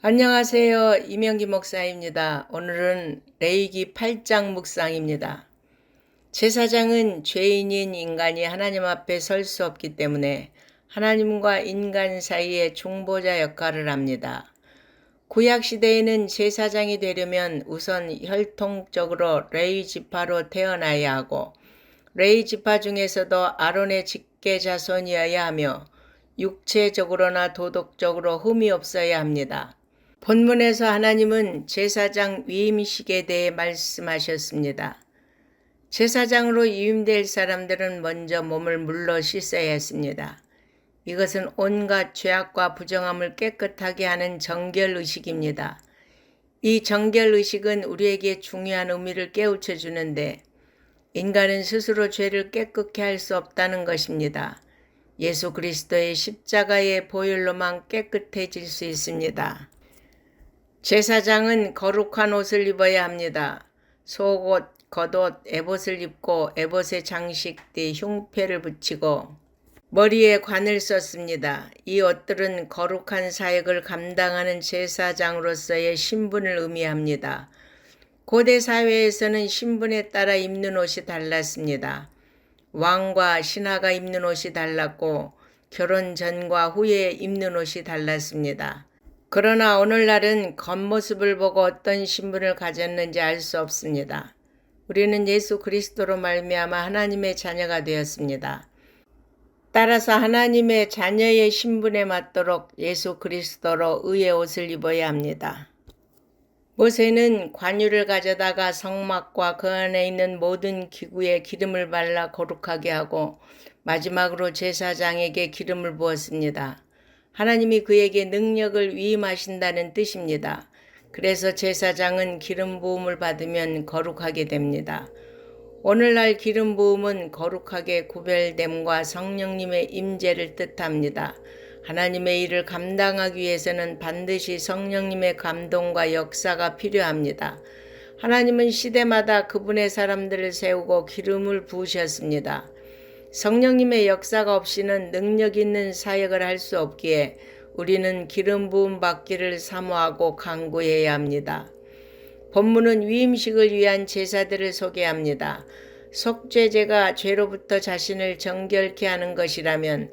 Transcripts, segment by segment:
안녕하세요. 이명기 목사입니다. 오늘은 레위기 8장 묵상입니다. 제사장은 죄인인 인간이 하나님 앞에 설 수 없기 때문에 하나님과 인간 사이의 중보자 역할을 합니다. 구약 시대에는 제사장이 되려면 우선 혈통적으로 레위 지파로 태어나야 하고 레위 지파 중에서도 아론의 직계 자손이어야 하며 육체적으로나 도덕적으로 흠이 없어야 합니다. 본문에서 하나님은 제사장 위임식에 대해 말씀하셨습니다. 제사장으로 위임될 사람들은 먼저 몸을 물로 씻어야 했습니다. 이것은 온갖 죄악과 부정함을 깨끗하게 하는 정결의식입니다. 이 정결의식은 우리에게 중요한 의미를 깨우쳐 주는데 인간은 스스로 죄를 깨끗게 할 수 없다는 것입니다. 예수 그리스도의 십자가의 보혈로만 깨끗해질 수 있습니다. 제사장은 거룩한 옷을 입어야 합니다. 속옷, 겉옷, 에봇을 입고 에봇의 장식 뒤 흉패를 붙이고 머리에 관을 썼습니다. 이 옷들은 거룩한 사역을 감당하는 제사장으로서의 신분을 의미합니다. 고대 사회에서는 신분에 따라 입는 옷이 달랐습니다. 왕과 신하가 입는 옷이 달랐고 결혼 전과 후에 입는 옷이 달랐습니다. 그러나 오늘날은 겉모습을 보고 어떤 신분을 가졌는지 알 수 없습니다. 우리는 예수 그리스도로 말미암아 하나님의 자녀가 되었습니다. 따라서 하나님의 자녀의 신분에 맞도록 예수 그리스도로 의의 옷을 입어야 합니다. 모세는 관유를 가져다가 성막과 그 안에 있는 모든 기구에 기름을 발라 거룩하게 하고 마지막으로 제사장에게 기름을 부었습니다. 하나님이 그에게 능력을 위임하신다는 뜻입니다. 그래서 제사장은 기름 부음을 받으면 거룩하게 됩니다. 오늘날 기름 부음은 거룩하게 구별됨과 성령님의 임재를 뜻합니다. 하나님의 일을 감당하기 위해서는 반드시 성령님의 감동과 역사가 필요합니다. 하나님은 시대마다 그분의 사람들을 세우고 기름을 부으셨습니다. 성령님의 역사가 없이는 능력 있는 사역을 할 수 없기에 우리는 기름 부음 받기를 사모하고 간구해야 합니다. 본문은 위임식을 위한 제사들을 소개합니다. 속죄제가 죄로부터 자신을 정결케 하는 것이라면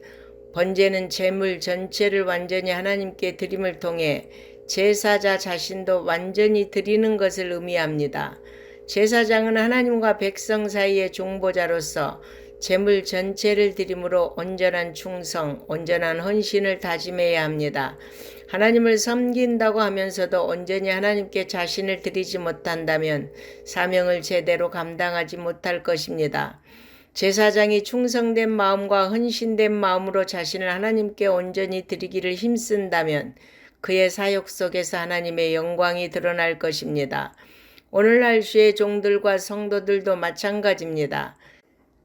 번제는 제물 전체를 완전히 하나님께 드림을 통해 제사자 자신도 완전히 드리는 것을 의미합니다. 제사장은 하나님과 백성 사이의 중보자로서 제물 전체를 드림으로 온전한 충성, 온전한 헌신을 다짐해야 합니다. 하나님을 섬긴다고 하면서도 온전히 하나님께 자신을 드리지 못한다면 사명을 제대로 감당하지 못할 것입니다. 제사장이 충성된 마음과 헌신된 마음으로 자신을 하나님께 온전히 드리기를 힘쓴다면 그의 사역 속에서 하나님의 영광이 드러날 것입니다. 오늘날 주의 종들과 성도들도 마찬가지입니다.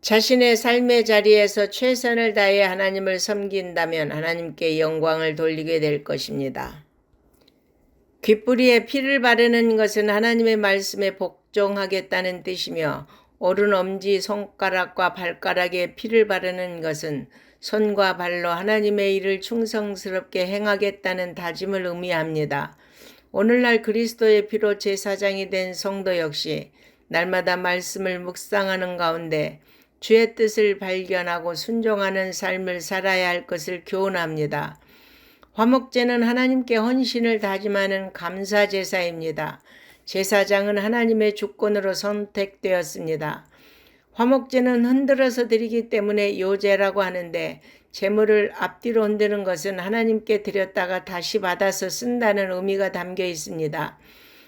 자신의 삶의 자리에서 최선을 다해 하나님을 섬긴다면 하나님께 영광을 돌리게 될 것입니다. 귓불이에 피를 바르는 것은 하나님의 말씀에 복종하겠다는 뜻이며 오른 엄지, 손가락과 발가락에 피를 바르는 것은 손과 발로 하나님의 일을 충성스럽게 행하겠다는 다짐을 의미합니다. 오늘날 그리스도의 피로 제사장이 된 성도 역시 날마다 말씀을 묵상하는 가운데 주의 뜻을 발견하고 순종하는 삶을 살아야 할 것을 교훈합니다. 화목제는 하나님께 헌신을 다짐하는 감사제사입니다. 제사장은 하나님의 주권으로 선택되었습니다. 화목제는 흔들어서 드리기 때문에 요제라고 하는데 제물을 앞뒤로 흔드는 것은 하나님께 드렸다가 다시 받아서 쓴다는 의미가 담겨 있습니다.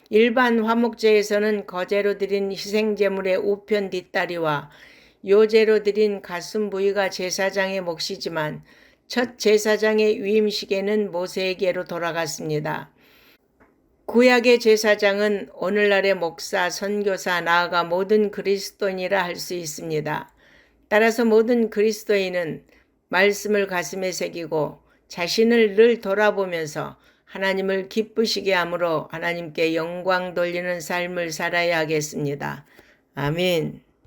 일반 화목제에서는 거제로 드린 희생제물의 우편 뒷다리와 요제로 드린 가슴 부위가 제사장의 몫이지만 첫 제사장의 위임식에는 모세에게로 돌아갔습니다. 구약의 제사장은 오늘날의 목사, 선교사, 나아가 모든 그리스도인이라 할 수 있습니다. 따라서 모든 그리스도인은 말씀을 가슴에 새기고 자신을 늘 돌아보면서 하나님을 기쁘시게 함으로 하나님께 영광 돌리는 삶을 살아야 하겠습니다. 아멘.